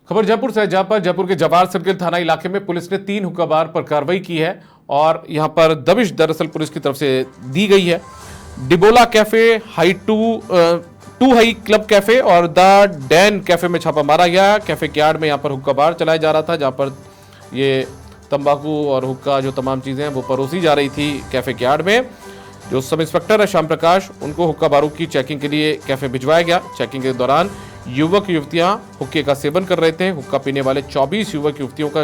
खबर जयपुर से, जहां पर जयपुर के जवाहर सर्किल थाना इलाके में पुलिस ने 3 हुक्काबार पर कार्रवाई की है और यहां पर दबिश दरअसल पुलिस की तरफ से दी गई है। Diabolo cafe, two high club cafe और द डैन कैफे में छापा मारा गया। कैफे के आड़ में यहां पर हुक्का बार चलाया जा रहा था, जहां पर ये तंबाकू और हुक्का जो तमाम चीजें हैं वो परोसी जा रही थी कैफे के आड़ में। जो सब इंस्पेक्टर है श्याम प्रकाश, उनको हुक्का बारों की चेकिंग के लिए कैफे भिजवाया गया। चेकिंग के दौरान युवक युवतियां हुक्के का सेवन कर रहे थे। हुक्का पीने वाले 24 युवक युवतियों का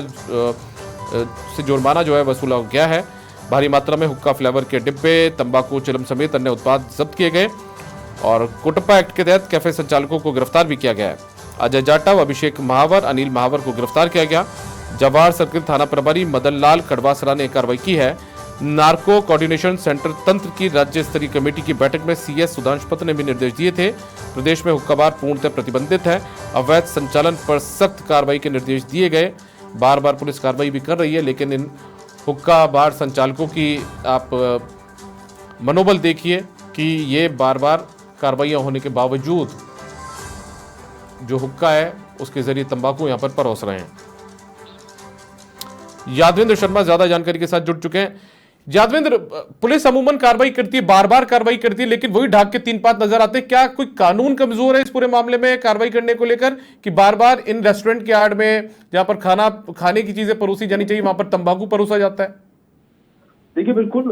से जुर्माना जो है वसूला गया है। भारी मात्रा में हुक्का फ्लेवर के डिब्बे, तंबाकू, चिलम समेत अन्य उत्पाद जब्त किए गए और कोटप्पा एक्ट के तहत कैफे संचालकों को गिरफ्तार भी किया गया है। अजय जाटव, अभिषेक महावर, अनिल महावर को गिरफ्तार किया गया। जवाहर सर्किल थाना प्रभारी मदन लाल कड़वासरा ने कार्रवाई की है। नार्को कोऑर्डिनेशन सेंटर तंत्र की राज्य स्तरीय कमेटी की बैठक में सीएस सुधांशु पत्र ने भी निर्देश दिए थे। प्रदेश में हुक्का बार पूर्णतः प्रतिबंधित है। अवैध संचालन पर सख्त कार्रवाई के निर्देश दिए गए। बार बार पुलिस कार्रवाई भी कर रही है, लेकिन इन हुक्का बार संचालकों की आप मनोबल देखिए कि ये बार बार कार्रवाइयां होने के बावजूद जो हुक्का है उसके जरिए तंबाकू यहां पर परोस रहे हैं। यादवेंद्र शर्मा ज्यादा जानकारी के साथ जुड़ चुके हैं। यादवेंद्र, पुलिस अमूमन कार्रवाई करती है, बार बार कार्रवाई करती है, लेकिन वही ढाक के 3-5 नजर आते हैं। क्या कोई कानून कमजोर है इस पूरे मामले में कार्रवाई करने को लेकर कि बार बार इन रेस्टोरेंट के आड़ में जहां पर खाने की चीजें परोसी जानी चाहिए वहां पर तंबाकू परोसा जाता है? देखिए, बिल्कुल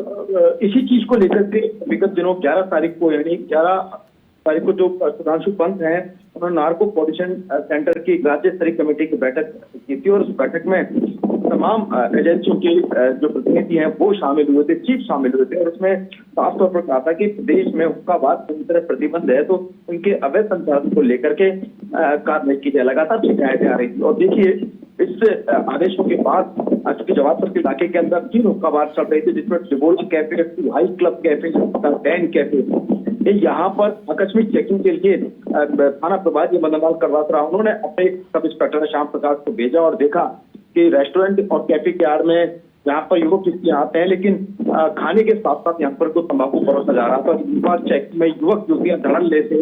इसी चीज को लेकर के विगत दिनों 11 तारीख को यानी 11 तारीख को जो सुधांशु पंत हैं उन्होंने नार्को कोऑर्डिनेशन सेंटर की राज्य स्तरीय कमेटी की बैठक की थी और उस बैठक में तमाम एजेंसियों के जो प्रतिनिधि हैं वो शामिल हुए थे, चीफ शामिल हुए थे और उसमें साफ तौर पर कहा था कि प्रदेश में हुक्का बार पूरी तरह प्रतिबंध है, तो उनके अवैध संचालन को लेकर के कार्रवाई की जाए। लगातार शिकायतें आ रही थी और देखिए इस आदेशों के बाद चूंकि जवाहर सर्किल इलाके के अंदर 3 हुक्का बार चल रहे थे, जिसमें Diabolo cafe, two high club cafe, Den cafe, यहाँ पर आकस्मिक चेकिंग के लिए थाना प्रभारी मदन लाल कड़वासरा उन्होंने अपने सब इंस्पेक्टर श्याम प्रकाश को भेजा और देखा कि रेस्टोरेंट और कैफे के आड़ में यहाँ पर युवक किसके आते हैं, लेकिन खाने के साथ साथ यहाँ पर कोई तंबाकू परोसा जा रहा था। इस बार चेक में युवक युवतियां धड़न लेते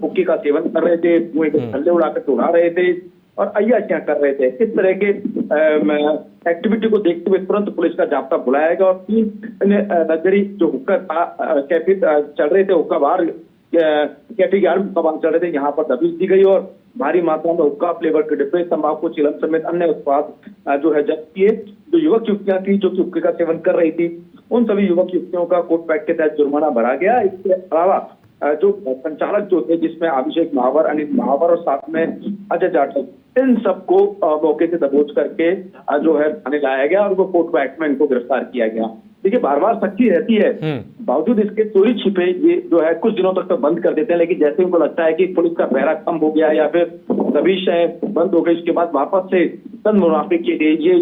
हुक्के का सेवन कर रहे थे, धुएं के थल्ले उड़ाकर उड़ा रहे थे और अय्याशियां कर रहे थे। इस तरह के एक्टिविटी को देखते हुए तुरंत पुलिस का जाब्ता बुलाया गया और 3 नजरी जो हुक्का कैफे चल रहे थे, हुक्का बार कैफे के आड़ हुक्का बार चल रहे थे, यहाँ पर दबिश दी गई और भारी मात्रा में हुक्का फ्लेवर के डिब्बे, तंबाकू, चिलम समेत अन्य उत्पाद जो है जब्त किए। जो युवक युवतियां थी जो हुक्के का सेवन कर रही थी, उन सभी युवक युवतियों का कोर्ट पैक्ट के तहत जुर्माना भरा गया। इसके अलावा जो संचालक जो थे, जिसमें अभिषेक महावर, अनिल महावर और साथ में अजय जाटव, इन सबको मौके से दबोच करके जो है थाने लाया गया और वो कोर्ट पैक्ट में इनको गिरफ्तार किया गया। देखिए, बार बार सख्ती रहती है, बावजूद इसके चोरी छिपे ये जो है कुछ दिनों तक तो बंद कर देते हैं, लेकिन जैसे उनको लगता है कि पुलिस का पहरा कम हो गया या फिर दबिश है बंद हो गई, उसके बाद वापस से तन मुनाफे के लिए ये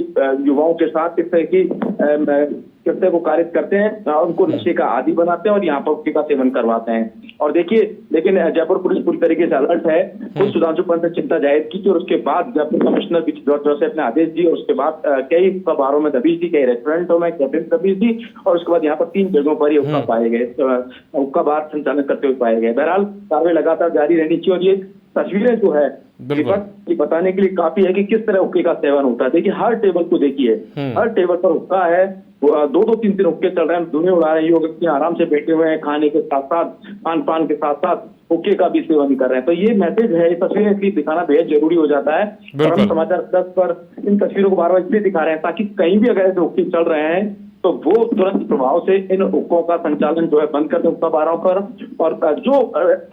युवाओं के साथ इस तरह की कृत्य को कारित करते हैं और उनको नशे का आदी बनाते हैं और यहाँ पर हुक्के का सेवन करवाते हैं। और देखिए, लेकिन जयपुर पुलिस पूरी तरीके से अलर्ट है। खुद सुधांशु पंत ने चिंता जाहिर की थी और उसके बाद जयपुर कमिश्नर भी जोसेफ ने आदेश दिए और उसके बाद कई बारों में दबिश दी, कई रेस्टोरेंटों में कैफे में दबिश दी और उसके बाद यहाँ पर 3 जगहों पर ये हुक्का पाए गए, हुक्का बार संचालन करते हुए पाए गए। बहरहाल कार्रवाई लगातार जारी रहनी चाहिए और ये तस्वीरें जो है ये बताने के लिए काफी है कि किस तरह हुक्के का सेवन होता है। देखिए, हर टेबल को देखिए, हर टेबल पर हुक्का है, 2-2, 3-3 हुक्के चल रहे हैं, धुएं उड़ा रहे हैं, युवक आराम से बैठे हुए हैं, खाने के साथ साथ पान के साथ साथ हुक्के का भी सेवन कर रहे हैं। तो ये मैसेज है, ये तस्वीरें इसलिए दिखाना बेहद जरूरी हो जाता है और हम समाचार 10 पर इन तस्वीरों को बार बार इसलिए दिखा रहे हैं ताकि कहीं भी अगर ऐसे हुक्के चल रहे हैं तो वो तुरंत प्रभाव से इन हुक्कों का संचालन जो है बंद कर दे हुक्का बारों पर और जो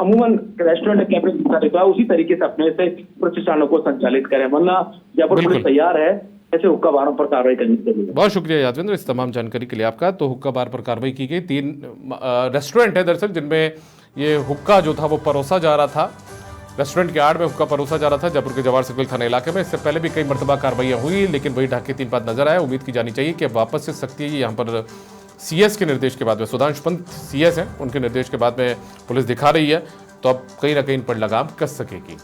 अमूमन रेस्टोरेंट कैफे संचालित है उसी तरीके से अपने से प्रतिष्ठानों को संचालित करें, वरना जयपुर पुलिस तैयार है ऐसे हुक्का बारों पर कार्रवाई करने के लिए। बहुत शुक्रिया यादवेंद्र इस तमाम जानकारी के लिए आपका। तो हुक्का बार पर कार्रवाई की गई। 3 रेस्टोरेंट है दरअसल जिनमें ये हुक्का जो था वो परोसा जा रहा था, रेस्टोरेंट के आड़ में हुक्का परोसा जा रहा था जयपुर के जवाहर सर्किल थाना इलाके में। इससे पहले भी कई मरतबा कार्रवाइयां हुई, लेकिन वही ढाके 3-5 नजर आए। उम्मीद की जानी चाहिए कि वापस से सख्ती यहाँ पर सीएस के निर्देश के बाद में, सुधांशु पंत सीएस हैं, उनके निर्देश के बाद में पुलिस दिखा रही है, तो अब कहीं ना कहीं इन पर लगाम कस सकेगी।